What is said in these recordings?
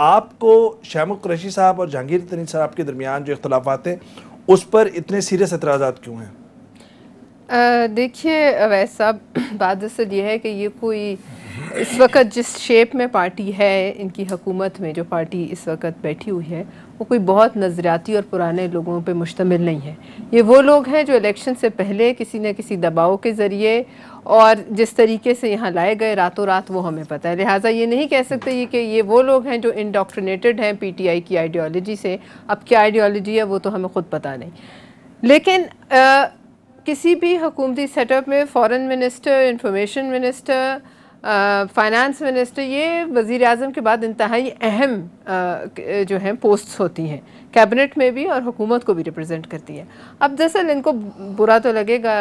آپ کو شیمو قریشی صاحب اور جہانگیر ترین صاحب کے درمیان جو اختلافات ہیں اس پر اتنے سیریس اعتراضات کیوں ہیں؟ دیکھیے اویس صاحب، بات اصل یہ ہے کہ یہ کوئی اس وقت جس شیپ میں پارٹی ہے، ان کی حکومت میں جو پارٹی اس وقت بیٹھی ہوئی ہے، وہ کوئی بہت نظریاتی اور پرانے لوگوں پہ مشتمل نہیں ہے۔ یہ وہ لوگ ہیں جو الیکشن سے پہلے کسی نہ کسی دباؤ کے ذریعے اور جس طریقے سے یہاں لائے گئے راتوں رات وہ ہمیں پتہ ہے، لہٰذا یہ نہیں کہہ سکتے یہ کہ یہ وہ لوگ ہیں جو انڈاکٹرینیٹڈ ہیں پی ٹی آئی کی آئیڈیالوجی سے۔ اب کیا آئیڈیالوجی ہے وہ تو ہمیں خود پتہ نہیں، لیکن کسی بھی حکومتی سیٹ اپ میں foreign minister, information minister, finance minister, یہ وزیر اعظم کے بعد انتہائی اہم جو ہیں پوسٹس ہوتی ہیں، کیبنٹ میں بھی اور حکومت کو بھی ریپرزینٹ کرتی ہیں۔ اب دراصل ان کو برا تو لگے گا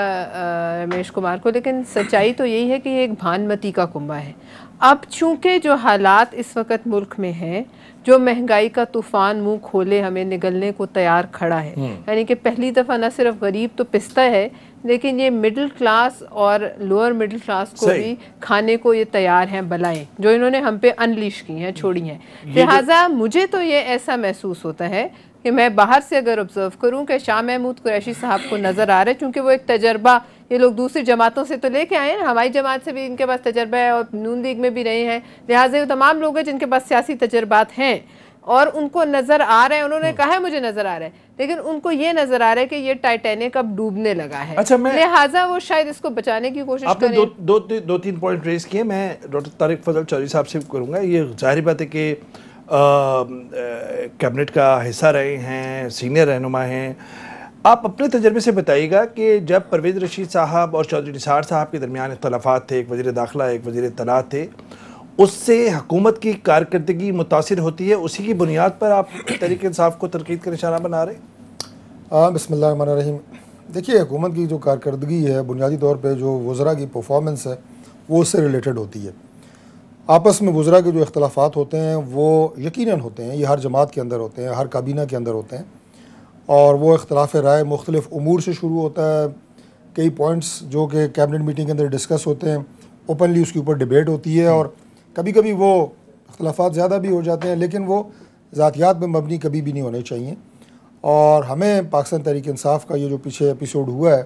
رمیش کمار کو، لیکن سچائی تو یہی ہے کہ یہ ایک بھان متی کا کنبہ ہے۔ اب چونکہ جو حالات اس وقت ملک میں ہیں، جو مہنگائی کا طوفان منہ کھولے ہمیں نگلنے کو تیار کھڑا ہے، یعنی کہ پہلی دفعہ نہ صرف غریب تو پستا ہے، لیکن یہ مڈل کلاس اور لوور مڈل کلاس کو بھی کھانے کو یہ تیار ہیں بلائیں، جو انہوں نے ہم پہ انلیش کی ہیں، چھوڑی ہیں۔ لہٰذا مجھے تو یہ ایسا محسوس ہوتا ہے کہ میں باہر سے اگر آبزرو کروں کہ شاہ محمود قریشی صاحب کو نظر آ رہا ہے، چونکہ وہ ایک تجربہ، یہ لوگ دوسری جماعتوں سے تو لے کے آئے ہیں، ہماری جماعت سے بھی ان کے پاس تجربہ ہے اور نون لیگ میں بھی رہے ہیں، لہٰذا وہ تمام لوگ ہیں جن کے پاس سیاسی تجربات ہیں اور ان کو نظر آ رہا ہے، انہوں نے کہا ہے مجھے نظر آ رہا ہے، لیکن ان کو یہ نظر آ رہا ہے کہ یہ ٹائٹینک اب ڈوبنے لگا ہے، لہٰذا وہ شاید اس کو بچانے کی کوشش کریں۔ آپ نے دو تین پوائنٹ ریز کیے، میں ڈاکٹر طارق فضل چودھری صاحب سے کروں گا۔ یہ ظاہری بات ہے کہ کیبنٹ کا حصہ رہے ہیں، سینئر رہنما ہیں، آپ اپنے تجربے سے بتائیے گا کہ جب پرویز رشید صاحب اور چودھری نثار صاحب کے درمیان اختلافات تھے، ایک وزیر داخلہ ایک وزیر اطلاعات تھے، اس سے حکومت کی کارکردگی متاثر ہوتی ہے، اسی کی بنیاد پر آپ تحریک انصاف کو تنقید کا نشانہ بنا رہے ہیں؟ بسم اللہ الرحمن الرحیم۔ دیکھیے، حکومت کی جو کارکردگی ہے بنیادی طور پہ جو وزراء کی پرفارمنس ہے وہ اس سے ریلیٹڈ ہوتی ہے۔ آپس میں وزراء کے جو اختلافات ہوتے ہیں وہ یقیناً ہوتے ہیں، یہ ہر جماعت کے اندر ہوتے ہیں، ہر کابینہ کے اندر ہوتے ہیں، اور وہ اختلاف رائے مختلف امور سے شروع ہوتا ہے۔ کئی پوائنٹس جو کہ کیبنٹ میٹنگ کے اندر ڈسکس ہوتے ہیں، اوپنلی اس کے اوپر ڈیبیٹ ہوتی ہے، اور کبھی کبھی وہ اختلافات زیادہ بھی ہو جاتے ہیں، لیکن وہ ذاتیات پہ مبنی کبھی بھی نہیں ہونے چاہیے۔ اور ہمیں پاکستان تحریک انصاف کا یہ جو پیچھے ایپیسوڈ ہوا ہے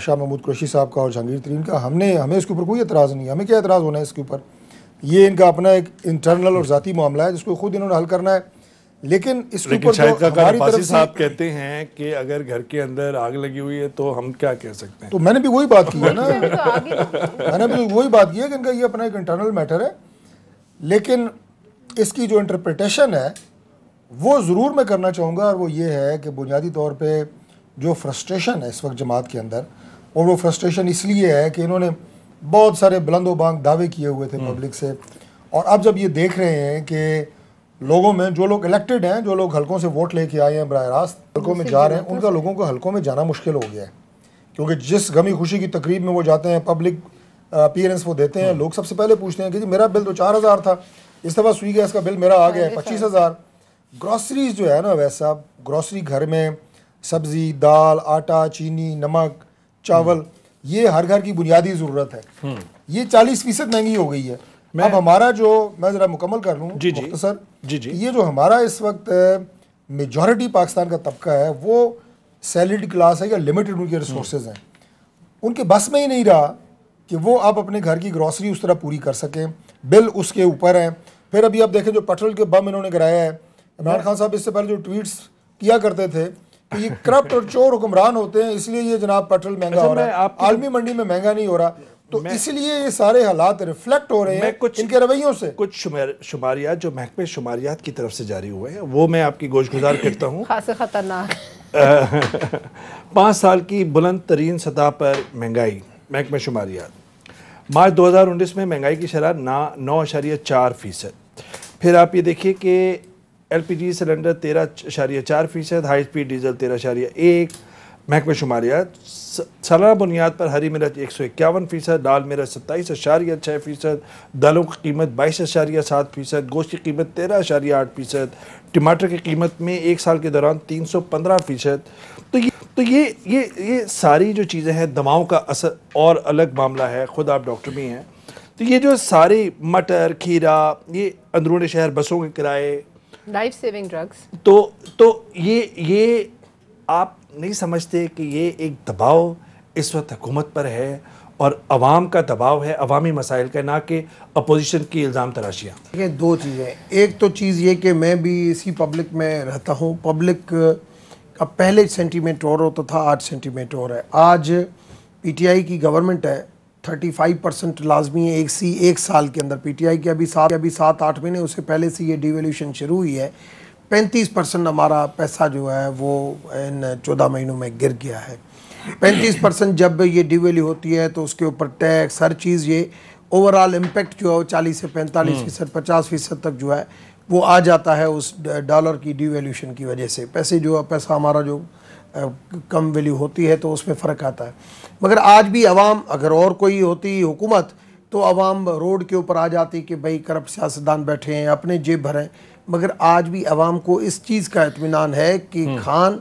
شاہ محمود قریشی صاحب کا اور جہانگیر ترین کا، ہمیں اس کے اوپر کوئی اعتراض نہیں ہے۔ ہمیں کیا اعتراض ہونا ہے اس کے اوپر؟ یہ ان کا اپنا ایک انٹرنل اور ذاتی معاملہ ہے جس کو خود انہوں نے حل کرنا ہے، لیکن اس کے اوپر ہماری طرف سے صاحب کہتے ہیں کہ اگر گھر کے اندر آگ لگی ہوئی ہے تو ہم کیا کہہ سکتے ہیں؟ تو میں نے بھی وہی بات کی ہے نا، میں نے بھی وہی بات کی ہے کہ ان کا یہ اپنا ایک انٹرنل میٹر ہے، لیکن اس کی جو انٹرپریٹیشن ہے وہ ضرور میں کرنا چاہوں گا، اور وہ یہ ہے کہ بنیادی طور پہ جو فرسٹریشن ہے اس وقت جماعت کے اندر، اور وہ فرسٹریشن اس لیے ہے کہ انہوں نے بہت سارے بلند و بانگ دعوے کیے ہوئے تھے پبلک سے، اور اب جب یہ دیکھ رہے ہیں کہ لوگوں میں جو لوگ الیکٹڈ ہیں، جو لوگ حلقوں سے ووٹ لے کے آئے ہیں براہ راست حلقوں میں جا رہے ہیں، ان کا لوگوں کو حلقوں میں جانا مشکل ہو گیا ہے، کیونکہ جس غمی خوشی کی تقریب میں وہ جاتے ہیں، پبلک اپیئرنس وہ دیتے ہیں، لوگ سب سے پہلے پوچھتے ہیں کہ جی میرا بل تو 4000 تھا، اس دفعہ سوئی گیس کا بل میرا آ گیا ہے 25,000۔ گروسریز جو ہے نا ویسا، گروسری گھر میں سبزی، دال، آٹا، چینی، نمک، چاول، یہ ہر گھر کی بنیادی ضرورت ہے، یہ 40% مہنگی ہو گئی ہے۔ اب ہمارا جو، میں ذرا مکمل کر لوں مختصر، یہ جو ہمارا اس وقت میجورٹی پاکستان کا طبقہ ہے وہ سیلریڈ کلاس ہے یا لمیٹڈ ان کے ریسورسز ہیں، ان کے بس میں ہی نہیں رہا کہ وہ آپ اپنے گھر کی گروسری اس طرح پوری کر سکیں، بل اس کے اوپر ہیں۔ پھر ابھی آپ دیکھیں جو پیٹرول کے بم انہوں نے گرایا ہے، عمران خان صاحب اس سے پہلے جو ٹویٹس کیا کرتے تھے کہ یہ کرپٹ اور چور حکمران ہوتے ہیں، اس لیے یہ جناب پیٹرول مہنگا ہو رہا ہے، عالمی منڈی میں مہنگا نہیں ہو رہا، تو اس لیے یہ سارے حالات ریفلیکٹ ہو رہے ہیں ان کے رویوں سے۔ کچھ شماریات جو محکمہ شماریات کی طرف سے جاری ہوئے ہیں وہ میں آپ کی گوش گزار کرتا ہوں۔ خاص خطرناک 5 سال کی بلند ترین سطح پر مہنگائی، محکمہ شماریات، مارچ 2019 میں مہنگائی کی شرح 9.4%۔ پھر آپ یہ دیکھیے کہ L P G cylinder 13.4%، high speed diesel 13.1%، محکمہ شماریات سالانہ بنیاد پر ہری مرچ 151%، لال مرچ 27.6%، دالوں کی قیمت 22.7%، گوشت کی قیمت 13.8%، ٹماٹر کی قیمت میں 1 سال کے دوران 315%۔ تو یہ ساری جو چیزیں ہیں، دواؤں کا اثر اور الگ معاملہ ہے، خود آپ ڈاکٹر بھی ہیں، تو یہ جو ساری مٹر کھیرا یہ اندرون شہر بسوں کے کرائے لائف سیونگ ڈرگس تو یہ آپ نہیں سمجھتے کہ یہ ایک دباؤ اس وقت حکومت پر ہے اور عوام کا دباؤ ہے عوامی مسائل کا، نہ کہ اپوزیشن کی الزام تراشیاں؟ دیکھیں دو چیزیں، ایک تو چیز یہ کہ میں بھی اسی پبلک میں رہتا ہوں، پبلک کا پہلے سینٹیمنٹ اور ہوتا تھا، آج سینٹیمنٹ اور ہے۔ آج پی ٹی آئی کی گورنمنٹ ہے، 35% لازمی ہے ایک سال کے اندر۔ پی ٹی آئی کے ابھی 7-8 مہینے اس سے پہلے سے یہ ڈیویلیوشن شروع ہوئی ہے، 35% ہمارا پیسہ جو ہے وہ ان 14 مہینوں میں گر گیا ہے۔ 35% جب یہ ڈیویلیو ہوتی ہے تو اس کے اوپر ٹیکس ہر چیز، یہ اوورآل امپیکٹ جو ہے 40 سے 45%، 50% تک جو ہے وہ آ جاتا ہے اس ڈالر کی ڈیویلیوشن کی وجہ سے۔ پیسہ ہمارا جو کم ویلیو ہوتی ہے تو اس میں فرق آتا ہے۔ مگر آج بھی عوام، اگر اور کوئی ہوتی حکومت تو عوام روڈ کے اوپر آ جاتی کہ بھائی کرپٹ سیاستدان بیٹھے ہیں، اپنے جیب بھریں۔ مگر آج بھی عوام کو اس چیز کا اطمینان ہے کہ خان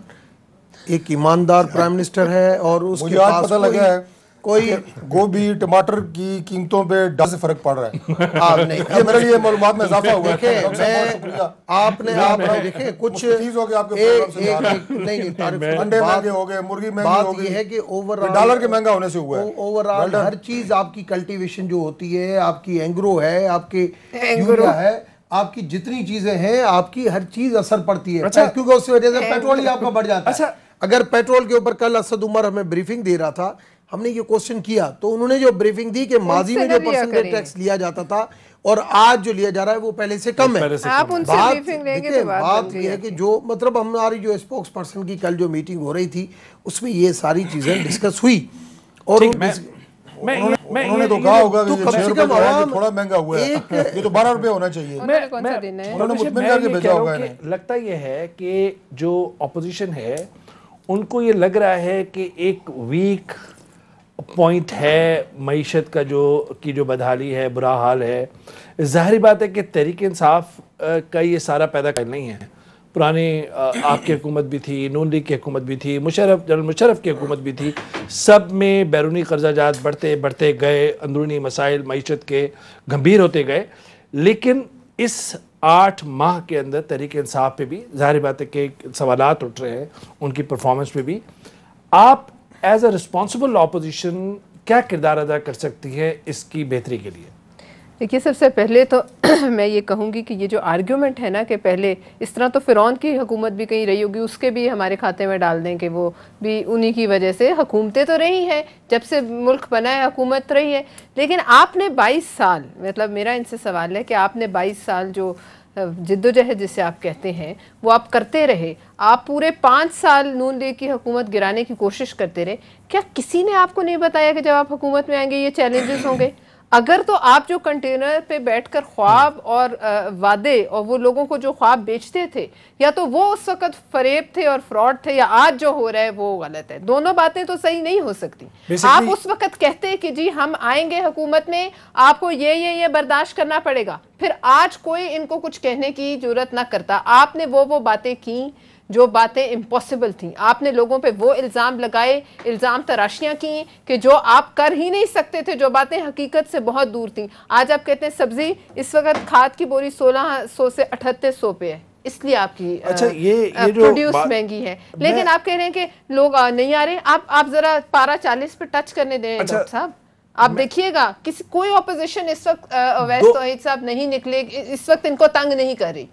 ایک ایماندار پرائم منسٹر ہے اور اس کے پاس پتہ لگا ہے کوئی گوبھی ٹماٹر کی قیمتوں پہ $10 سے فرق پڑ رہا ہے۔ آپ نہیں، یہ میرے لیے معلومات میں اضافہ ہوا ہے۔ دیکھیں آپ نے دیکھیں کچھ انڈے مہنگے ہو گئے، مرغی مہنگی ہو بات گئی، یہ ہے کہ ڈالر کے مہنگا ہونے سے ہوا ہے۔ اوورآل ہر چیز آپ کی کلٹیویشن جو ہوتی ہے، آپ کی اینگرو ہے، آپ کی یوریا ہے، آپ کی جتنی چیزیں ہیں، آپ کی ہر چیز اثر پڑتی ہے، کیونکہ اس وجہ سے پیٹرول ہی آپ کا بڑھ جاتا ہے۔ اگر پیٹرول کے اوپر کل اسد عمر ہمیں بریفنگ دے رہا تھا، ہم نے یہ کوسچن کیا تو انہوں نے جو بریفنگ دی کہ ماضی میں جو پرسنٹیج ٹیکس لیا جاتا تھا اور آج جو لیا جا رہا ہے وہ پہلے سے کم ہے۔ آپ ان سے بریفنگ لیں گے تو بات یہ ہے کہ جو مطلب ہماری جو اسپوکس پرسن کی کل جو میٹنگ ہو رہی تھی اس میں یہ ساری چیزیں ڈسکس ہوئی، اور انہوں نے تو کہا ہوگا کہ یہ 6 روپے جو ہے تھوڑا مہنگا ہوا ہے، یہ تو 12 روپے ہونا چاہیے۔ انہوں نے مطمئن کر کے بھیجا ہوگا انہیں۔ لگتا یہ ہے کہ جو اپوزیشن ہے ان کو یہ لگ رہا ہے کہ ایک ویک پوائنٹ ہے معیشت کا جو بدحالی ہے، برا حال ہے۔ ظاہری بات ہے کہ تحریک انصاف کا یہ سارا پیدا کر نہیں ہے، پرانی آپ کی حکومت بھی تھی، نون لیگ کی حکومت بھی تھی، جنرل مشرف کی حکومت بھی تھی، سب میں بیرونی قرضہ جات بڑھتے گئے، اندرونی مسائل معیشت کے گمبھیر ہوتے گئے، لیکن اس 8 ماہ کے اندر تحریک انصاف پہ بھی ظاہر بات ہے کہ سوالات اٹھ رہے ہیں ان کی پرفارمنس پہ بھی۔ آپ ایز اے رسپانسبل اپوزیشن کیا کردار ادا کر سکتی ہے اس کی بہتری کے لیے؟ دیکھیے سب سے پہلے تو میں یہ کہوں گی کہ یہ جو آرگیومنٹ ہے نا کہ پہلے اس طرح تو فرعون کی حکومت بھی کہیں رہی ہوگی، اس کے بھی ہمارے کھاتے میں ڈال دیں کہ وہ بھی انہی کی وجہ سے حکومتیں تو رہی ہیں، جب سے ملک بنا ہے حکومت رہی ہے، لیکن آپ نے 22 سال، مطلب میرا ان سے سوال ہے کہ آپ نے 22 سال جو جدوجہد جسے آپ کہتے ہیں وہ آپ کرتے رہے، آپ پورے 5 سال نون لیگ کی حکومت گرانے کی کوشش کرتے رہے، کیا کسی نے آپ کو نہیں بتایا کہ جب آپ حکومت میں آئیں گے یہ چیلنجز ہوں گے؟ اگر تو آپ جو کنٹینر پہ بیٹھ کر خواب اور وعدے اور وہ لوگوں کو جو خواب بیچتے تھے، یا تو وہ اس وقت فریب تھے اور فراڈ تھے، یا آج جو ہو رہا ہے وہ غلط ہے، دونوں باتیں تو صحیح نہیں ہو سکتی۔ آپ اس وقت کہتے کہ جی ہم آئیں گے حکومت میں، آپ کو یہ برداشت کرنا پڑے گا، پھر آج کوئی ان کو کچھ کہنے کی جرات نہ کرتا۔ آپ نے وہ باتیں کی جو باتیں امپاسبل تھیں، آپ نے لوگوں پہ وہ الزام لگائے، الزام تراشیاں کی کہ جو آپ کر ہی نہیں سکتے تھے، جو باتیں حقیقت سے بہت دور تھیں۔ آج آپ کہتے ہیں سبزی اس وقت کھاد کی بوری 1600 سے 3800 پہ ہے، اس لیے آپ کی پروڈیوس مہنگی ہے، لیکن آپ کہہ رہے ہیں کہ لوگ نہیں آ رہے۔ آپ ذرا پارا 40 پہ ٹچ کرنے دیں ڈاکٹر صاحب، آپ دیکھیے گا کوئی اپوزیشن اس وقت اویس توحید صاحب نہیں نکلے، اس وقت ان کو تنگ نہیں کر رہی،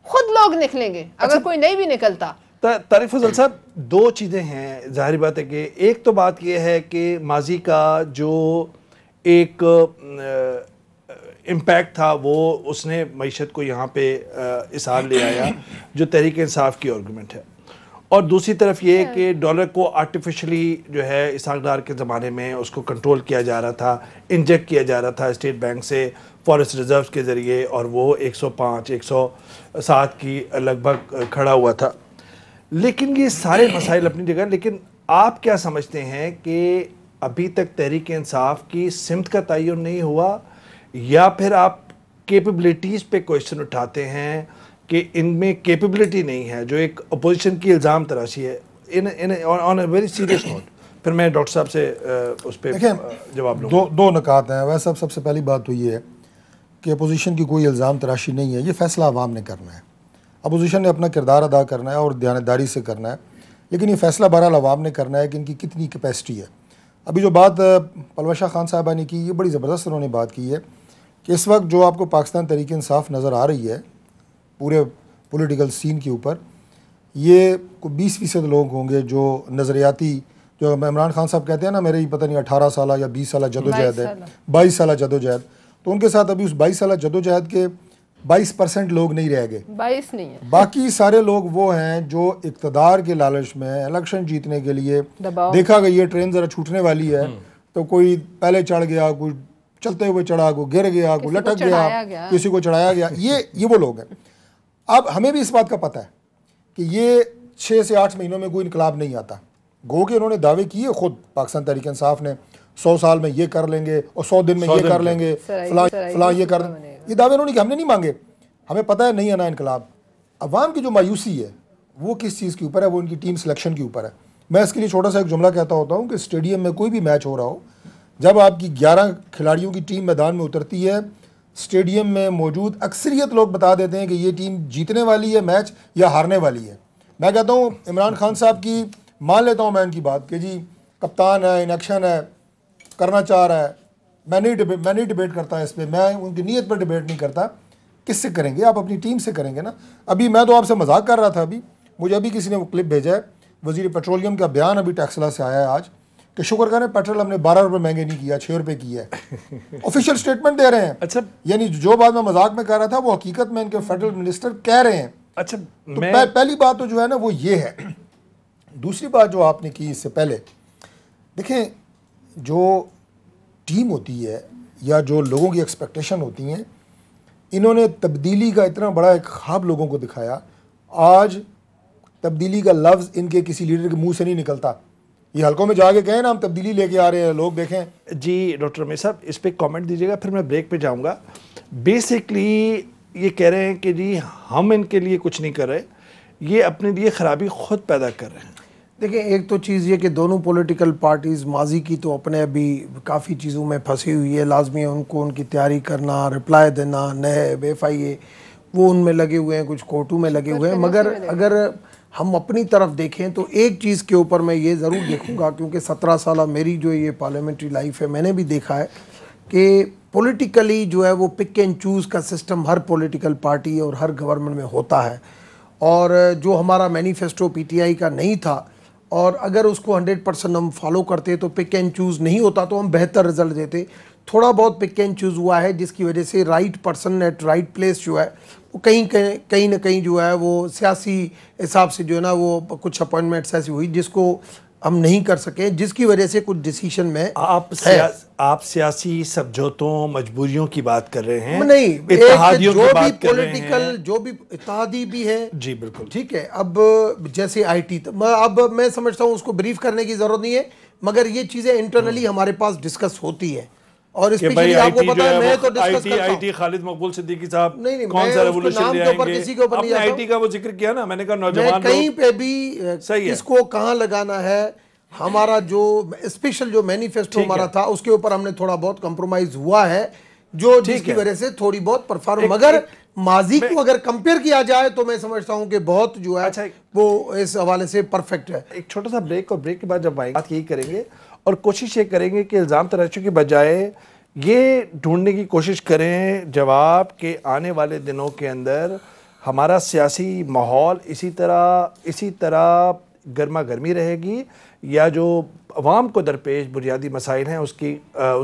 خود لوگ نکلیں گے اگر کوئی نہیں بھی نکلتا۔ طارق فضل صاحب، 2 چیزیں ہیں، ظاہری بات ہے کہ ایک تو بات یہ ہے کہ ماضی کا جو ایک امپیکٹ تھا وہ اس نے معیشت کو یہاں پہ اس حال لے آیا جو تحریک انصاف کی آرگومنٹ ہے، اور دوسری طرف یہ کہ ڈالر کو آرٹیفیشلی جو ہے اسحاق ڈار کے زمانے میں اس کو کنٹرول کیا جا رہا تھا، انجیکٹ کیا جا رہا تھا اسٹیٹ بینک سے فارسٹ ریزروز کے ذریعے، اور وہ 105 107 کی لگ بھگ کھڑا ہوا تھا۔ لیکن یہ سارے مسائل اپنی جگہ، لیکن آپ کیا سمجھتے ہیں کہ ابھی تک تحریک انصاف کی سمت کا تعین نہیں ہوا، یا پھر آپ کیپیبلٹیز پہ کویشچن اٹھاتے ہیں کہ ان میں کیپیبلٹی نہیں ہے، جو ایک اپوزیشن کی الزام تراشی ہے آن اے ویری سیریس نوٹ، پھر میں ڈاکٹر صاحب سے اس پہ جواب لوں گا. دو نکات ہیں. ویسے سب سے پہلی بات تو یہ ہے کہ اپوزیشن کی کوئی الزام تراشی نہیں ہے, یہ فیصلہ عوام نے کرنا ہے. اپوزیشن نے اپنا کردار ادا کرنا ہے اور دیانتداری سے کرنا ہے, لیکن یہ فیصلہ بہرحال عوام نے کرنا ہے کہ ان کی کتنی کیپیسٹی ہے. ابھی جو بات پلوشہ خان صاحبہ نے کی, یہ بڑی زبردست انہوں نے بات کی ہے کہ اس وقت جو آپ کو پاکستان تحریک انصاف نظر آ رہی ہے پورے پولیٹیکل سین کے اوپر, یہ 20% لوگ ہوں گے جو نظریاتی, جو عمران خان صاحب کہتے ہیں نا میرے پتہ نہیں 18 سالہ یا 20 سالہ جدوجہد ہے, 22 سالہ جدوجہد, تو ان کے ساتھ ابھی اس 22 سالہ جدوجہد کے 22% لوگ نہیں رہ گئے. 22 نہیں ہے, باقی سارے لوگ وہ ہیں جو اقتدار کے لالچ میں الیکشن جیتنے کے لیے دیکھا کہ یہ ٹرین ذرا چھوٹنے والی ہے تو کوئی پہلے چڑھ گیا, کوئی چلتے ہوئے چڑھا, کوئی گر گیا, کوئی لٹک گیا, کسی کو چڑھایا گیا. یہ وہ لوگ ہیں. اب ہمیں بھی اس بات کا پتہ ہے کہ یہ 6 سے 8 مہینوں میں کوئی انقلاب نہیں آتا. گو کہ انہوں نے دعوے کیے خود پاکستان تحریک انصاف نے 100 سال میں یہ کر لیں گے اور 100 دن میں یہ کر لیں گے, فلاں یہ کر, یہ دعوے انہوں نے کہ ہم نے نہیں مانگے. ہمیں پتہ ہے نہیں آنا انقلاب. عوام کی جو مایوسی ہے وہ کس چیز کے اوپر ہے, وہ ان کی ٹیم سلیکشن کے اوپر ہے. میں اس کے لیے چھوٹا سا ایک جملہ کہتا ہوتا ہوں کہ اسٹیڈیم میں کوئی بھی میچ ہو رہا ہو, جب آپ کی 11 کھلاڑیوں کی ٹیم میدان میں اترتی ہے, اسٹیڈیم میں موجود اکثریت لوگ بتا دیتے ہیں کہ یہ ٹیم جیتنے والی ہے میچ یا ہارنے والی ہے. میں کہتا ہوں عمران خان صاحب کی مان لیتا ہوں میں ان کی بات کہ جی کپتان ہے, ان ایکشن ہے, کرنا چاہ رہا ہے, میں نہیں ڈیبیٹ کرتا اس پہ, میں ان کی نیت پر ڈیبیٹ نہیں کرتا. کس سے کریں گے آپ؟ اپنی ٹیم سے کریں گے نا. ابھی میں تو آپ سے مذاق کر رہا تھا, مجھے ابھی کسی نے وہ کلپ بھیجا ہے, وزیر پیٹرولیم کا بیان ابھی ٹیکسلا سے آیا ہے آج کہ شکر کریں پیٹرول ہم نے 12 روپے مہنگے نہیں کیا, 6 روپے کیا ہے. آفیشیل اسٹیٹمنٹ دے رہے ہیں. اچھا, یعنی جو بات میں مذاق میں کر رہا تھا وہ حقیقت میں ان کے فیڈرل منسٹر کہہ رہے ہیں. اچھا, پہلی بات تو جو ہے نا وہ یہ ہے. دوسری بات جو آپ نے کی اس سے پہلے, دیکھیں جو ٹیم ہوتی ہے یا جو لوگوں کی ایکسپیکٹیشن ہوتی ہیں, انہوں نے تبدیلی کا اتنا بڑا ایک خواب لوگوں کو دکھایا. آج تبدیلی کا لفظ ان کے کسی لیڈر کے منہ سے نہیں نکلتا. یہ حلقوں میں جا کے کہیں نا ہم تبدیلی لے کے آ رہے ہیں, لوگ دیکھیں. جی ڈاکٹر امیر صاحب اس پہ کامنٹ دیجیے گا, پھر میں بریک پہ جاؤں گا. بیسکلی یہ کہہ رہے ہیں کہ جی ہم ان کے لیے کچھ نہیں کر رہے, یہ اپنے لیے خرابی خود پیدا کر رہے ہیں. دیکھیں ایک تو چیز یہ کہ دونوں پولیٹیکل پارٹیز ماضی کی تو اپنے ابھی کافی چیزوں میں پھنسی ہوئی ہے. لازمی ہے ان کو ان کی تیاری کرنا, رپلائی دینا, نیب, FIA وہ ان میں لگے ہوئے ہیں, کچھ کورٹوں میں لگے ہوئے ہیں. مگر اگر ہم اپنی طرف دیکھیں تو ایک چیز کے اوپر میں یہ ضرور دیکھوں گا, کیونکہ 17 سالہ میری جو یہ پارلیمنٹری لائف ہے, میں نے بھی دیکھا ہے کہ پولیٹیکلی جو ہے وہ پک اینڈ چوز کا سسٹم ہر پولیٹیکل پارٹی اور ہر گورنمنٹ میں ہوتا ہے. اور جو ہمارا مینیفیسٹو PTI کا نہیں تھا, اور اگر اس کو 100% ہم فالو کرتے تو پک اینڈ چوز نہیں ہوتا تو ہم بہتر رزلٹ دیتے. تھوڑا بہت پک اینڈ چوز ہوا ہے جس کی وجہ سے right person at right place جو ہے وہ کہیں نہ کہیں جو ہے وہ سیاسی حساب سے جو ہے نا وہ کچھ اپوائنٹمنٹس ایسی ہوئی جس کو ہم نہیں کر سکے, جس کی وجہ سے کچھ ڈیسیشن میں آپ سیاسی سمجھوتوں مجبوریوں کی بات کر رہے ہیں, نہیں اتحادیوں کی جو بھی بات کر رہے ہیں. پولیٹیکل جو بھی اتحادی بھی ہے, جی بالکل ٹھیک ہے. اب جیسے IT اب میں سمجھتا ہوں اس کو بریف کرنے کی ضرورت نہیں ہے, مگر یہ چیزیں انٹرنلی ہمارے پاس ڈسکس ہوتی ہے. اور اسپیشلی آپ کو پتا ہے میں تو ڈسکس کرتا ہوں. IT خالد مقبول صدیقی صاحب نہیں کون سا ریولوشن لے آئیں گے, کسی کے اوپر نہیں آپ نے IT کا وہ ذکر کیا نا, میں نے کہا نوجوان کہیں پہ بھی کس کو کہاں لگانا ہے. ہمارا جو اسپیشل جو مینیفیسٹو ہمارا تھا اس کے اوپر ہم نے تھوڑا بہت کمپرومائز ہوا ہے, جو جس کی وجہ سے تھوڑی بہت پرفارم, مگر ماضی کو اگر کمپیئر کیا جائے تو میں سمجھتا ہوں کہ بہت جو ہے وہ اس حوالے سے پرفیکٹ ہے. ایک چھوٹا سا بریک, اور بریک کے بعد جب بات یہی کریں گے اور کوشش یہ کریں گے کہ الزام تراشی کی بجائے یہ ڈھونڈنے کی کوشش کریں جواب کہ آنے والے دنوں کے اندر ہمارا سیاسی ماحول اسی طرح گرما گرمی رہے گی, یا جو عوام کو درپیش بنیادی مسائل ہیں اس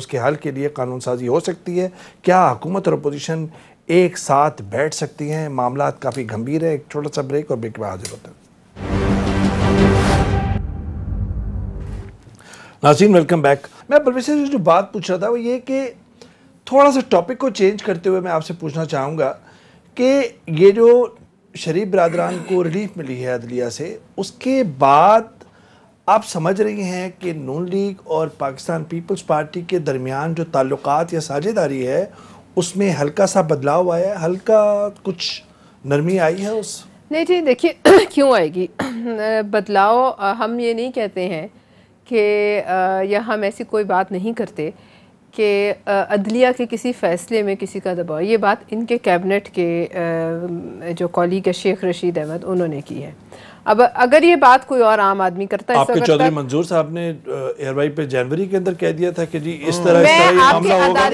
کے حل کے لیے قانون سازی ہو سکتی ہے. کیا حکومت اور اپوزیشن ایک ساتھ بیٹھ سکتی ہیں؟ معاملات کافی گھمبیر ہے. ایک چھوٹا سا بریک اور بریک کے بعد حاضر ہوتے ہیں. ناظرین ویلکم بیک. میں پروفیسر سے جو بات پوچھ رہا تھا وہ یہ کہ تھوڑا سا ٹاپک کو چینج کرتے ہوئے میں آپ سے پوچھنا چاہوں گا کہ یہ جو شریف برادران کو ریلیف ملی ہے عدلیہ سے, اس کے بعد آپ سمجھ رہی ہیں کہ نون لیگ اور پاکستان پیپلز پارٹی کے درمیان جو تعلقات یا ساجھیداری ہے اس میں ہلکا سا بدلاؤ آیا ہے, ہلکا کچھ نرمی آئی ہے اس؟ نہیں جی دیکھیے کیوں آئے گی بدلاؤ. ہم یہ نہیں کہتے ہیں کہ یا ہم ایسی کوئی بات نہیں کرتے کہ عدلیہ کے کسی فیصلے میں کسی کا دباؤ. یہ بات ان کے کیبنٹ کے جو کولیگ ہے شیخ رشید احمد انہوں نے کی ہے. اب اگر یہ بات کوئی اور عام آدمی کرتا ہے, آپ کے چودھری منظور صاحب نے ایئر وائی پہ جنوری کے اندر کہہ دیا تھا کہ جی اس طرح یہ معاملہ ہوگا.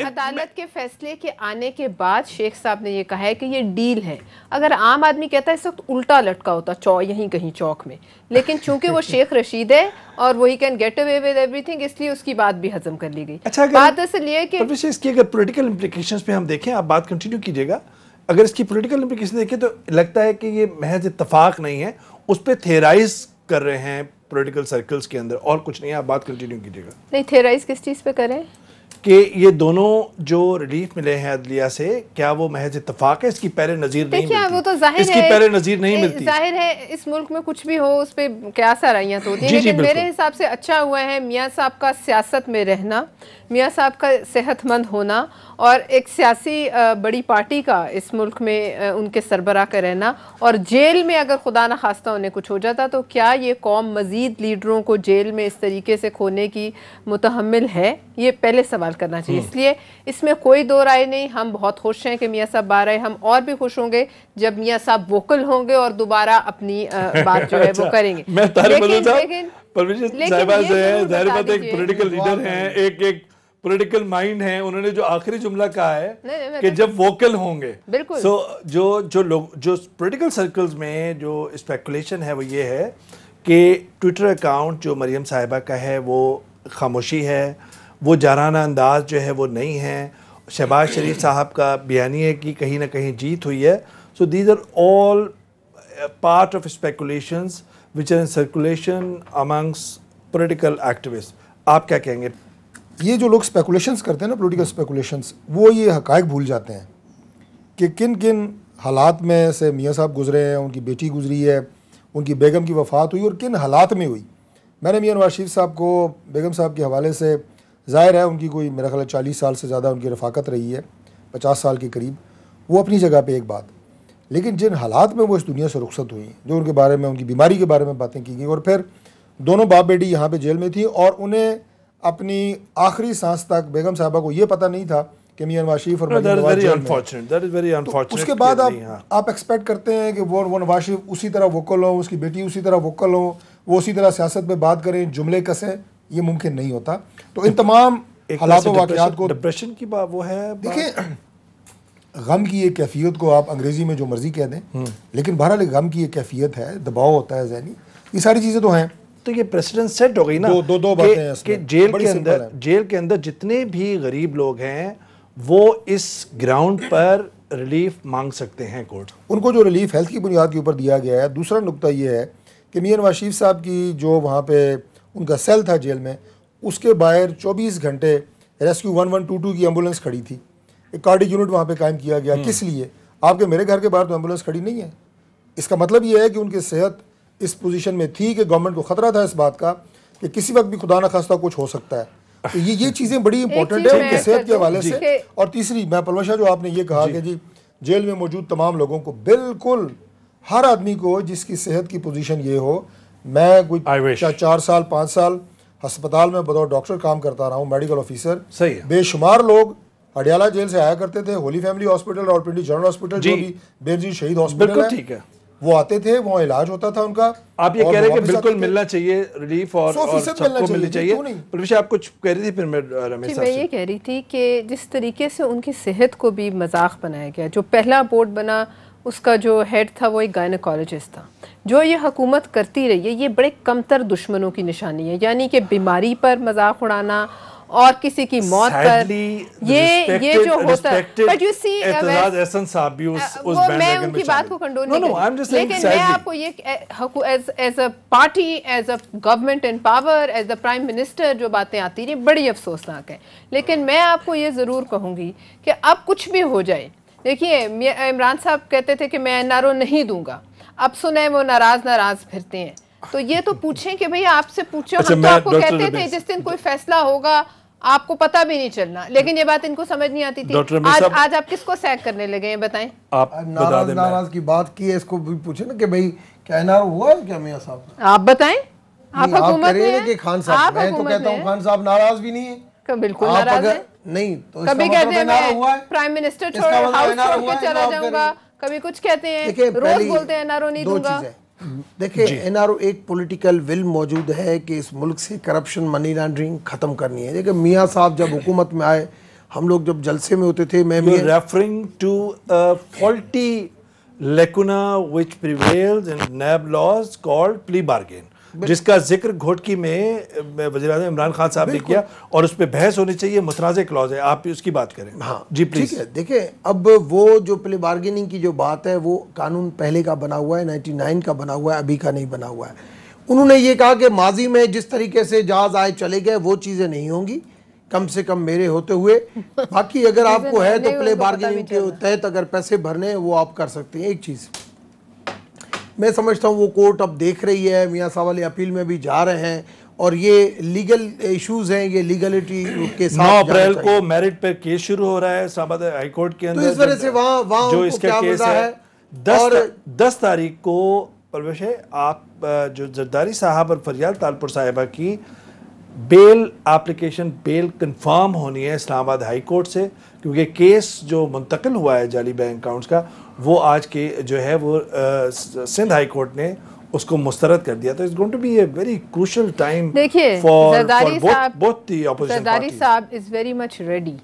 عدالت کے فیصلے کے آنے کے بعد شیخ صاحب نے یہ کہا ہے کہ یہ ڈیل ہے. اگر عام آدمی کہتا ہے اس وقت الٹا لٹکا ہوتا یہیں کہیں چوک میں, لیکن چونکہ وہ شیخ رشید ہے اور وہی کین گیٹ اوے ود ایوری تھنگ, اس لیے اس کی بات بھی ہضم کر لی گئی. بات اصل یہ کہ اس کی اگر پولیٹیکل امپلیکیشنز پہ ہم دیکھیں, آپ بات کنٹینیو کیجئے گا, اگر اس کی پولیٹیکل امپلیکیشن دیکھیں تو لگتا ہے کہ یہ محض اتفاق نہیں ہے, اس پہ تھیرائز کر رہے ہیں پولیٹیکل سرکلز کے اندر, اور کچھ نہیں ہے. آپ بات کنٹینیو کیجئے گا. نہیں, تھیرائز کس چیز پہ کریں کہ یہ دونوں جو ریلیف ملے ہیں عدلیہ سے, کیا وہ محض اتفاق ہے؟ اس کی پہلے نظیر نہیں ملتی. وہ تو ظاہر اس کی پہلے نظیر نہیں ملتی. ظاہر ہے اس ملک میں کچھ بھی ہو اس پہ کیا سرائیاں تو ہوتی ہیں, لیکن میرے حساب سے اچھا ہوا ہے میاں صاحب کا سیاست میں رہنا, میاں صاحب کا صحت مند ہونا, اور ایک سیاسی بڑی پارٹی کا اس ملک میں ان کے سربراہ کا رہنا. اور جیل میں اگر خدا نہ خواستہ انہیں کچھ ہو جاتا تو کیا یہ قوم مزید لیڈروں کو جیل میں اس طریقے سے کھونے کی متحمل ہے؟ یہ پہلے سوال کرنا چاہیے. اس لیے اس میں کوئی دو رائے نہیں. ہم بہت خوش ہیں کہ میاں صاحب باہر آئے. ہم اور بھی خوش ہوں گے جب میاں صاحب ووکل ہوں گے اور دوبارہ اپنی بات جو ہے وہ کریں گے. میں طارق مدن صاحب پرویز صاحبہ سے ہیں, ظاہر بات ایک پولیٹیکل لیڈر ہیں, ایک پولیٹیکل مائنڈ ہیں, انہوں نے جو آخری جملہ کہا ہے کہ جب ووکل ہوں گے. سو جو لوگ جو پولیٹیکل سرکلز میں جو اسپیکولیشن ہے وہ یہ ہے کہ ٹویٹر اکاؤنٹ جو مریم صاحبہ کا ہے وہ خاموشی ہے, وہ جارحانہ انداز جو ہے وہ نہیں ہے. شہباز شریف صاحب کا بیانیے کی کہیں نہ کہیں جیت ہوئی ہے. So these are all part of speculations which are in circulation amongst political activists. آپ کیا کہیں گے؟ یہ جو لوگ اسپیکولیشنز کرتے ہیں نا, پولیٹیکل اسپیکولیشنز, وہ یہ حقائق بھول جاتے ہیں کہ کن کن حالات میں سے میاں صاحب گزرے ہیں, ان کی بیٹی گزری ہے, ان کی بیگم کی وفات ہوئی, اور کن حالات میں ہوئی. میں نے میاں نواز شریف صاحب کو بیگم صاحب کے حوالے سے, ظاہر ہے ان کی کوئی میرا خیال 40 سال سے زیادہ ان کی رفاقت رہی ہے, 50 سال کے قریب, وہ اپنی جگہ پہ ایک بات, لیکن جن حالات میں وہ اس دنیا سے رخصت ہوئی, جو ان کے بارے میں, ان کی بیماری کے بارے میں باتیں کی گئی, اور پھر دونوں باپ بیٹی یہاں پہ جیل میں تھی, اور انہیں اپنی آخری سانس تک بیگم صاحبہ کو یہ پتہ نہیں تھا کہ میاں نواز شریف اور مریم نواز جیل میں. اس کے بعد آپ ایکسپیکٹ کرتے ہیں کہ وہ نواز شریف اسی طرح ووکل ہوں, اس کی بیٹی اسی طرح ووکل ہوں, وہ اسی طرح سیاست میں بات کریں, جملے کسیں, یہ ممکن نہیں ہوتا. تو ان تمام حالات و واقعات کو ڈپریشن کی بات وہ ہے, دیکھیں غم کی ایک کیفیت کو آپ انگریزی میں جو مرضی کہہ دیں, لیکن بہرحال غم کی ایک کیفیت ہے, دباؤ ہوتا ہے ذہنی, یہ ساری چیزیں تو ہیں. تو یہ پریسیڈنٹ سیٹ ہو گئی نا دو باتیں ہیں کہ جیل کے اندر جتنے بھی غریب لوگ ہیں وہ اس گراؤنڈ پر ریلیف مانگ سکتے ہیں کورٹ. ان کو جو ریلیف ہیلتھ کی بنیاد کے اوپر دیا گیا ہے. دوسرا نقطہ یہ ہے کہ میاں نواز شریف صاحب کی جو وہاں پہ ان کا سیل تھا جیل میں, اس کے باہر 24 گھنٹے ریسکیو 1122 کی ایمبولینس کھڑی تھی. ایک کارڈک یونٹ وہاں پہ قائم کیا گیا. کس لیے؟ آپ کے میرے گھر کے باہر تو ایمبولینس کھڑی نہیں ہے. اس کا مطلب یہ ہے کہ ان کی صحت اس پوزیشن میں تھی کہ گورنمنٹ کو خطرہ تھا اس بات کا کہ کسی وقت بھی خدا نہ خواستہ کچھ ہو سکتا ہے. تو یہ چیزیں بڑی امپورٹنٹ ہیں ان کی صحت کے حوالے سے. اور تیسری, میں پرویز شاہ, جو آپ نے یہ کہا کہ جی جیل میں موجود تمام لوگوں کو, بالکل ہر آدمی کو جس کی صحت کی پوزیشن یہ ہو, میں کوئی 4 سال 5 سال ہسپتال میں بطور ڈاکٹر کام کرتا رہا ہوں, میڈیکل آفیسر, بے شمار لوگ ہڈیالہ جیل سے آیا کرتے تھے, holy family hospital, Rawalpindi general hospital, جو بھی بینظیر شہید ہاسپٹل ہے, وہ آتے تھے, وہاں علاج ہوتا تھا ان کا. آپ یہ کہہ رہے ہیں کہ بالکل ملنا چاہیے ریلیف, اور سب کو ملنی چاہیے. پرویز آپ کچھ کہہ رہی تھی, پھر میں یہ کہہ رہی تھی کہ جس طریقے سے ان کی صحت کو بھی مذاق بنایا گیا. جو پہلا بورڈ بنا اس کا جو ہیڈ تھا وہ ایک گائنیکالوجسٹ تھا. جو یہ حکومت کرتی رہی ہے یہ بڑے کمتر دشمنوں کی نشانی ہے, یعنی کہ بیماری پر مذاق اڑانا اور کسی کی موت پر, یہ جو ہوتا ہے. بٹ یو سی, میں ان کی بات کو کنڈون نہیں کرتی, لیکن میں آپ کو یہ as a party, as a government in power, as a prime minister جو باتیں آتی رہی بڑی افسوسناک ہیں. لیکن میں آپ کو یہ ضرور کہوں گی کہ اب کچھ بھی ہو جائے, دیکھیے عمران صاحب کہتے تھے کہ میں NRO نہیں دوں گا, اب سنیں وہ ناراض پھرتے ہیں. تو یہ تو پوچھیں کہ بھئی آپ سے پوچھو, ہم تو آپ کو کہتے تھے جس دن کوئی فیصلہ ہوگا آپ کو پتہ بھی نہیں چلنا, لیکن یہ بات ان کو سمجھ نہیں آتی تھی. آج آپ کس کو سیک کرنے لگے ہیں بتائیں؟ آپ ناراض کی بات کی ہے, اس کو بھی پوچھیں نا کہ بھئی کیا NRO ہوا ہے کیا میاں صاحب, آپ بتائیں. آپ نہیں، حکومت کہہ رہے میں ہیں کہ خان صاحب، میں تو کہتا ہوں خان صاحب ناراض بھی نہیں ہے، بالکل آپ ناراض اگر ہیں، نہیں تو اس کا کبھی مطلب کہتے ہیں نارا ہوا میں ہے، پرائم منسٹر اس کا مطلب ہاؤس نارا چھوڑ ہوا کے ہے جو چلا آپ کہہ جاؤں رہے گا، ہیں۔ کبھی کچھ کہتے ہیں، دیکھیں روز پہلی بولتے ہیں NRO نہیں دو دوں گا۔ چیزیں، دیکھیں NRO ایک پولیٹیکل ول موجود ہے کہ اس ملک سے کرپشن، منی لانڈرنگ ختم کرنی ہے۔ دیکھیں میاں صاحب جب حکومت میں آئے، ہم لوگ جب جلسے میں ہوتے تھے، میں You're referring to a faulty lacuna which prevails in NAB laws called plea bargain, جس کا ذکر گھوٹکی میں وزیر اعظم عمران خان صاحب نے کیا، اور اس پہ بحث ہونی چاہیے، متنازع کلاز ہے، آپ اس کی بات کریں۔ ہاں جی پلیز۔ ٹھیک ہے، دیکھیں اب وہ جو پلے بارگیننگ کی جو بات ہے، وہ قانون پہلے کا بنا ہوا ہے، 99 کا بنا ہوا ہے، ابھی کا نہیں بنا ہوا ہے۔ انہوں نے یہ کہا کہ ماضی میں جس طریقے سے جہاز آئے چلے گئے وہ چیزیں نہیں ہوں گی، کم سے کم میرے ہوتے ہوئے۔ باقی اگر آپ کو ہے تو پلے بارگیننگ کے تحت اگر پیسے بھرنے ہیں وہ آپ کر سکتے ہیں۔ ایک چیز میں سمجھتا ہوں وہ کورٹ اب دیکھ رہی ہے، میاں صاحب علی اپیل میں بھی جا رہے ہیں، اور یہ لیگل ایشوز ہیں، یہ لیگلٹی کے ساتھ 9 اپریل کو میرٹ پر کیس شروع ہو رہا ہے اسلام آباد ہائی کورٹ کے تو اندر، اس وجہ سے وہاں جو ان اس کو کا کیا کیس وجہ ہے؟ 10 تاریخ کو پرویش ہے، آپ جو زرداری صاحب اور فریال تالپور صاحبہ کی بیل اپلیکیشن بیل کنفارم ہونی ہے اسلام آباد ہائی کورٹ سے، کیونکہ کیس جو منتقل ہوا ہے جعلی بینک اکاؤنٹس کا، وہ آج کے جو ہے وہ سندھ ہائی کورٹ نے اس کو مسترد کر دیا۔ تو it's going to be a very crucial time دیکھیے for Zardari sahab, both the opposition Zardari parties. Sahab is very much ready,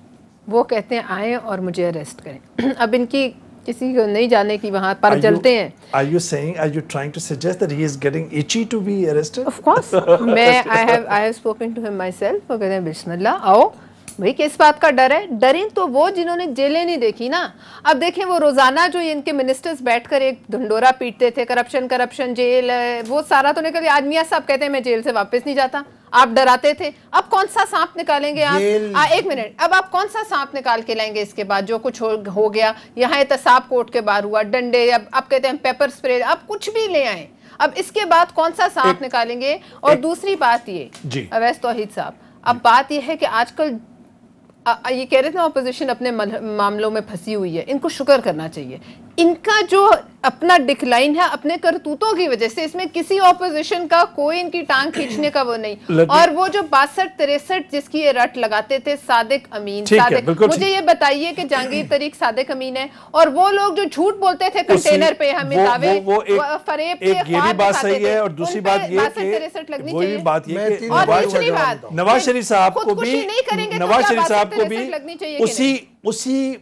وہ کہتے ہیں آئیں اور مجھے اریسٹ کریں۔ اب ان کی کسی کو نہیں جانے کی وہاں پر جلتے ہیں۔ Are you trying to suggest that he is getting itchy to be arrested? Of course. I have spoken to him myself، وہ کہتے ہیں بسم اللہ آؤ بھئی، کس بات کا ڈر ہے؟ ڈریں تو وہ جنہوں نے جیلیں نہیں دیکھی نا۔ اب دیکھیں وہ روزانہ جو ان کے منسٹرز بیٹھ کر ایک دھنڈورا پیٹتے تھے، کرپشن جیل، وہ سارا تو نکل گیا۔ آج میاں صاحب کہتے ہیں میں جیل سے واپس نہیں جاتا، آپ ڈراتے تھے، اب کون سا سانپ نکالیں گے آپ؟ ایک منٹ، اب آپ کون سا سانپ نکال کے لائیں گے اس کے بعد؟ جو کچھ ہو گیا، یہاں احتساب کورٹ کے باہر ہوا، ڈنڈے، اب کہتے ہیں پیپر سپرے، آپ کچھ بھی لے آئیں، اب اس کے بعد کون سا سانپ نکالیں گے؟ اور دوسری بات یہ، اویس توحید صاحب، اب بات یہ ہے کہ آج کل یہ کہہ رہے تھے اپوزیشن اپنے معاملوں میں پھنسی ہوئی ہے، ان کو شکر کرنا چاہیے۔ ان کا جو اپنا ڈکلائن ہے اپنے کرتوتوں کی وجہ سے، اس میں کسی اپوزیشن کا کوئی ان کی ٹانگ کھینچنے کا وہ نہیں۔ اور وہ جو 62-63 جس کی یہ رٹ لگاتے تھے، صادق امین، مجھے یہ بتائیے کہ جہانگیر طریق صادق امین ہے، اور وہ لوگ جو جھوٹ بولتے تھے کنٹینر پہ ہمیں دعوے فریب کے خواب دکھاتے تھے، اور دوسری بات یہ کہ وہی بات یہ کہ نواز شریف صاحب کو بھی اسی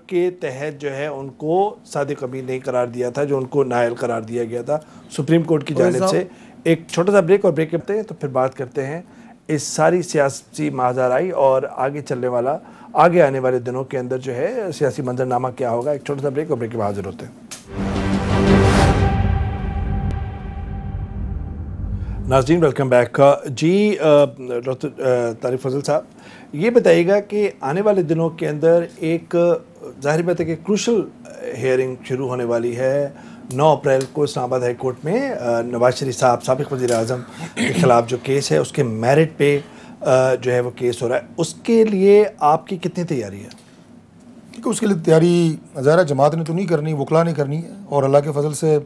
کے تحت جو ہے ان کو صادق امین نہیں قرار دیا تھا، جو ان کو نائل قرار دیا گیا تھا سپریم کورٹ کی جانب سے۔ ایک چھوٹا سا بریک، اور بریک کرتے ہیں تو پھر بات کرتے ہیں اس ساری سیاسی ماجرائی اور آگے چلنے والا، آگے آنے والے دنوں کے اندر جو ہے سیاسی منظرنامہ کیا ہوگا۔ ایک چھوٹا سا بریک، اور بریک کے بعد حاضر ہوتے ہیں۔ ناظرین ویلکم بیک۔ جی ڈاکٹر طارق فضل صاحب، یہ بتائیے گا کہ آنے والے دنوں کے اندر ایک ظاہر بات ہے کہ کروشل ہیئرنگ شروع ہونے والی ہے 9 اپریل کو اسلام آباد ہائی کورٹ میں۔ نواز شریف صاحب سابق وزیر اعظم کے خلاف جو کیس ہے اس کے میرٹ پہ جو ہے وہ کیس ہو رہا ہے، اس کے لیے آپ کی کتنی تیاری ہے؟ کیونکہ اس کے لیے تیاری ظاہر جماعت نے تو نہیں کرنی، وکلا نے کرنی ہے، اور اللہ کے فضل سے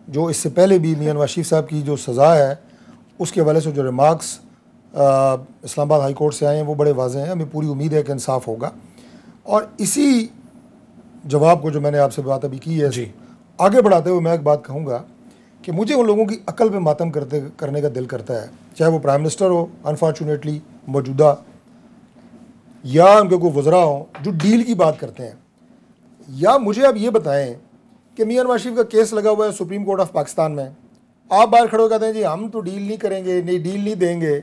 جو اس سے پہلے بھی میاں نواز شریف صاحب کی جو سزا ہے اس کے حوالے سے جو ریمارکس اسلام آباد ہائی کورٹ سے آئے ہیں وہ بڑے واضح ہیں۔ ہمیں پوری امید ہے کہ انصاف ہوگا، اور اسی جواب کو جو میں نے آپ سے بات ابھی کی ہے آگے بڑھاتے ہوئے میں ایک بات کہوں گا کہ مجھے ان لوگوں کی عقل پہ ماتم کرنے کا دل کرتا ہے، چاہے وہ پرائم منسٹر ہو انفارچونیٹلی موجودہ، یا ان کے کوئی وزراء ہوں جو ڈیل کی بات کرتے ہیں، یا مجھے اب یہ بتائیں کہ میاں نواز شریف کا کیس لگا ہوا ہے سپریم کورٹ آف پاکستان میں، آپ باہر کھڑے ہو کہتے ہیں جی ہم تو ڈیل نہیں کریں گے، نہیں ڈیل نہیں دیں گے۔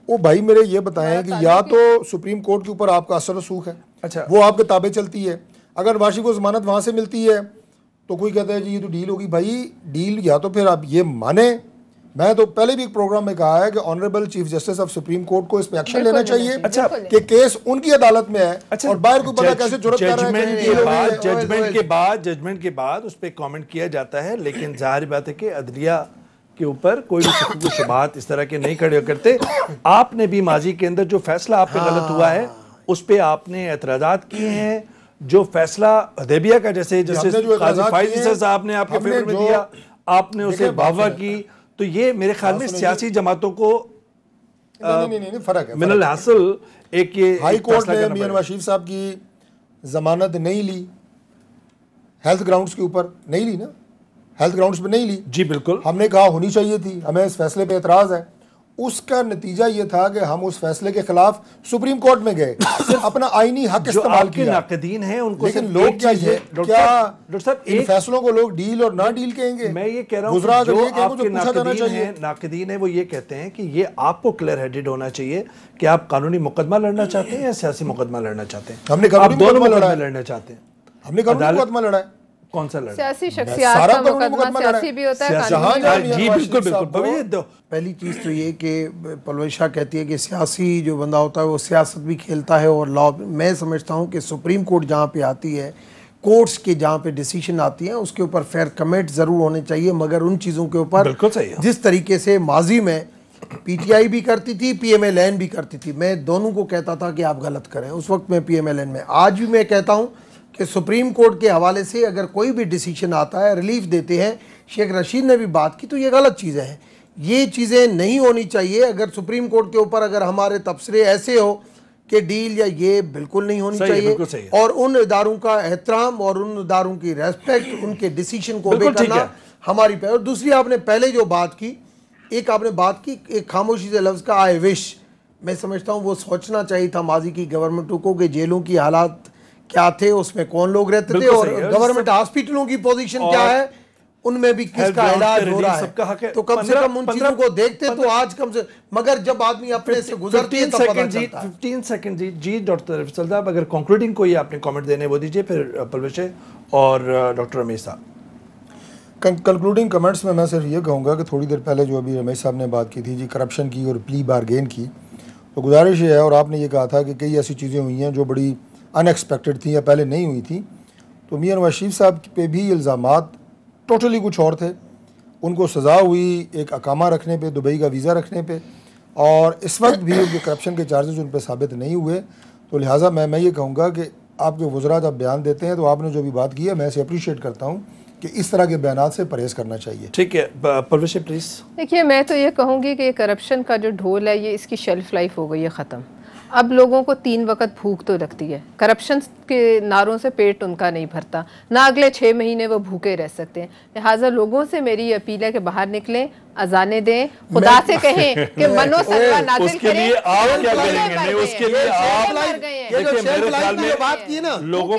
وہ بھائی میرے یہ بتائیں کہ یا تو سپریم کورٹ کے اوپر آپ کا اثر رسوخ ہے، وہ آپ کے تابع چلتی ہے، اگر نواز شریف کو ضمانت وہاں سے ملتی ہے تو کوئی کہتا ہے جی یہ تو ڈیل ہوگی۔ بھائی ڈیل یا تو پھر آپ یہ مانیں، میں تو پہلے بھی ایک پروگرام میں کہا ہے کہ honourable chief justice of supreme court کو اس پہ ایکشن لینا چاہیے کہ کیس ان کی عدالت میں ہے، اور باہر کو پتہ کیسے جرأت کر رہا ہے۔ ججمنٹ کے بعد اس پہ کامنٹ کیا جاتا ہے، لیکن ظاہر بات ہے کہ عدلیہ کے اوپر کوئی بھی شکوک و شبہات اس طرح کے نہیں کھڑے کرتے۔ آپ نے بھی ماضی کے اندر جو فیصلہ آپ پہ غلط ہوا ہے اس پہ آپ نے اعتراضات کیے ہیں، جو فیصلہ حدیبیہ کا جیسے قاضی فائز عیسیٰ صاحب نے آپ کے فیور میں دیا، آپ نے اسے واہ کی۔ تو تو یہ میرے خیال میں سیاسی جماعتوں کو نہیں فرق ہے. من الحاصل ایک یہ ہائی کورٹ نے میاں نواز شریف صاحب کی ضمانت نہیں لی, ہیلتھ گراؤنڈز کے اوپر نہیں لی نا, ہیلتھ گراؤنڈز پہ نہیں لی. جی بالکل, ہم نے کہا ہونی چاہیے تھی, ہمیں اس فیصلے پہ اعتراض ہے. اس کا نتیجہ یہ تھا کہ ہم اس فیصلے کے خلاف سپریم کورٹ میں گئے, اپنا آئینی حق جو استعمال آپ کے کیا. ناقدین ہیں ان کو لیکن صرف لوگ ایک چیز ہے, کیا صاحب ان فیصلوں کو لوگ ڈیل اور نہ ڈیل کہیں گے؟ میں یہ کہہ رہا ہوں گزرا کہ جو اگر یہ کہیں آپ گے کے تو پوچھا جانا چاہیے. ناقدین ہیں وہ یہ کہتے ہیں کہ یہ آپ کو کلیئر ہیڈڈ ہونا چاہیے کہ آپ قانونی مقدمہ لڑنا چاہتے ہیں یا سیاسی مقدمہ لڑنا چاہتے ہیں. ہم نے قانونی آپ دونوں مقدمہ لڑا مقدمے لڑنا چاہتے ہیں. ہم نے قانونی مقدمہ لڑا ہے. کون سا لڑنا؟ سیاسی شخصیات کا مقدمہ سیاسی بھی ہوتا ہے, قانونی. جی بالکل بالکل. پہلی چیز تو یہ کہ پرویز شاہ کہتی ہے کہ سیاسی جو بندہ ہوتا ہے وہ سیاست بھی کھیلتا ہے اور لا. میں سمجھتا ہوں کہ سپریم کورٹ جہاں پہ آتی ہے, کورٹس کے جہاں پہ ڈیسیشن آتی ہیں اس کے اوپر فیئر کمنٹ ضرور ہونے چاہیے, مگر ان چیزوں کے اوپر بالکل صحیح ہے. جس طریقے سے ماضی میں پی ٹی آئی بھی کرتی تھی, پی ایم ایل این بھی کرتی تھی, میں دونوں کو کہتا تھا کہ آپ غلط کریں. اس وقت میں پی ایم ایل این میں, آج بھی میں کہتا ہوں کہ سپریم کورٹ کے حوالے سے اگر کوئی بھی ڈیسیشن آتا ہے, ریلیف دیتے ہیں, شیخ رشید نے بھی بات کی, تو یہ غلط چیزیں ہیں. یہ چیزیں نہیں ہونی چاہیے. اگر سپریم کورٹ کے اوپر اگر ہمارے تبصرے ایسے ہو کہ ڈیل یا یہ بالکل نہیں ہونی چاہیے, اور ان اداروں کا احترام اور ان اداروں کی ریسپیکٹ, ان کے ڈیسیشن کو اوبے کرنا ہماری پہ. اور دوسری آپ نے پہلے جو بات کی, ایک آپ نے بات کی ایک خاموشی سے لفظ کا آئی وش, میں سمجھتا ہوں وہ سوچنا چاہیے تھا ماضی کی گورنمنٹوں کو کہ جیلوں کی حالات کیا تھے, اس میں کون لوگ رہتے تھے, اور گورنمنٹ ہاسپٹلوں کی پوزیشن کیا ہے, ان میں بھی کس کا علاج ہو رہا ہے. تو کم سے کم ان چیزوں کو دیکھتے تو آج کم سے, مگر جب آدمی اپنے سے گزرتی ہے تب پتہ چلتا ہے. 15 سیکنڈ جی ڈاکٹر فیصل صاحب, اگر کنکلوڈنگ کوئی آپ نے کامنٹ دینے وہ دیجئے, پھر پرویز اور ڈاکٹر رمیش صاحب. کنکلوڈنگ کمنٹس میں صرف یہ کہوں گا کہ تھوڑی دیر پہلے جو ابھی رمیش صاحب نے بات کی تھی جی کرپشن کی اور پلی بارگین کی, تو گزارش یہ ہے, اور آپ نے یہ کہا تھا کہ کئی ایسی چیزیں ہوئی ہیں جو بڑی ان ایکسپیکٹڈ تھیں یا پہلے نہیں ہوئی تھیں, تو میاں نواز شریف صاحب پہ بھی الزامات ٹوٹلی کچھ اور تھے. ان کو سزا ہوئی ایک اقامہ رکھنے پہ, دبئی کا ویزا رکھنے پہ, اور اس وقت بھی ان کے کرپشن کے چارجز ان پہ ثابت نہیں ہوئے. تو لہٰذا میں یہ کہوں گا کہ آپ کے وزراء جب بیان دیتے ہیں تو آپ نے جو بھی بات کی ہے میں اسے اپریشیٹ کرتا ہوں کہ اس طرح کے بیانات سے پرہیز کرنا چاہیے. ٹھیک ہے پرویز پلیز. دیکھیے میں تو یہ کہوں گی کہ کرپشن کا جو ڈھول ہے یہ اس کی شیلف لائف ہو گئی ہے ختم. اب لوگوں کو 3 وقت بھوک تو لگتی ہے, کرپشن کے نعروں سے پیٹ ان کا نہیں بھرتا, نہ اگلے 6 مہینے وہ بھوکے رہ سکتے ہیں. لہٰذا لوگوں سے میری اپیل ہے کہ باہر نکلیں, اذانیں دیں, خدا سے کہیں کہ منو سلوہ نازل کریں. آپ کیا کریں گے؟ اس کے لیے آپ دیکھیں میرے خیال میں بات کی نا, لوگوں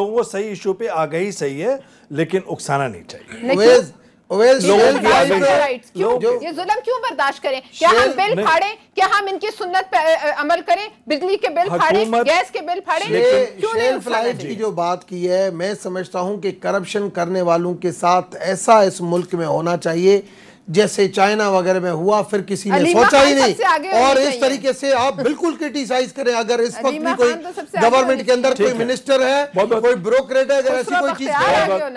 کو صحیح ایشو پہ آگہی صحیح ہے, لیکن اکسانا نہیں چاہیے. یہ ظلم کیوں برداشت کریں؟ کیا ہم بل پھاڑیں, کیا ہم ان کی سنت پہ عمل کریں, بجلی کے بل پھاڑیں, گیس کے بل پھاڑیں؟ شیلف لائف کی جو بات کی ہے, میں سمجھتا ہوں کہ کرپشن کرنے والوں کے ساتھ ایسا اس ملک میں ہونا چاہیے جیسے چائنا وغیرہ میں ہوا, پھر کسی نے سوچا ہی نہیں. اور اس طریقے سے آپ بالکل کرٹیسائز کریں. اگر اس وقت بھی کوئی گورنمنٹ کے اندر کوئی منسٹر ہے, کوئی بیوروکریٹ ہے, اگر ایسی کوئی چیز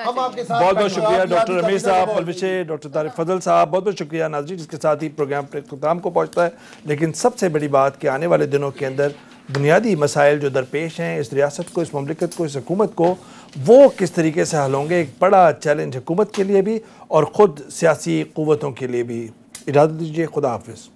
ہم آپ کے ساتھ. بہت بہت شکریہ ڈاکٹر رمیش صاحب, پرویز, ڈاکٹر طارق فضل صاحب, بہت بہت شکریہ. ناظرین جس کے ساتھ ہی پروگرام پر اختتام کو پہنچتا ہے, لیکن سب سے بڑی بات کہ آنے والے دنوں کے اندر بنیادی مسائل جو درپیش ہیں اس ریاست کو, اس مملکت کو, اس حکومت کو, وہ کس طریقے سے حل ہوں گے. ایک بڑا چیلنج حکومت کے لیے بھی اور خود سیاسی قوتوں کے لیے بھی. اجازت دیجیے, خدا حافظ.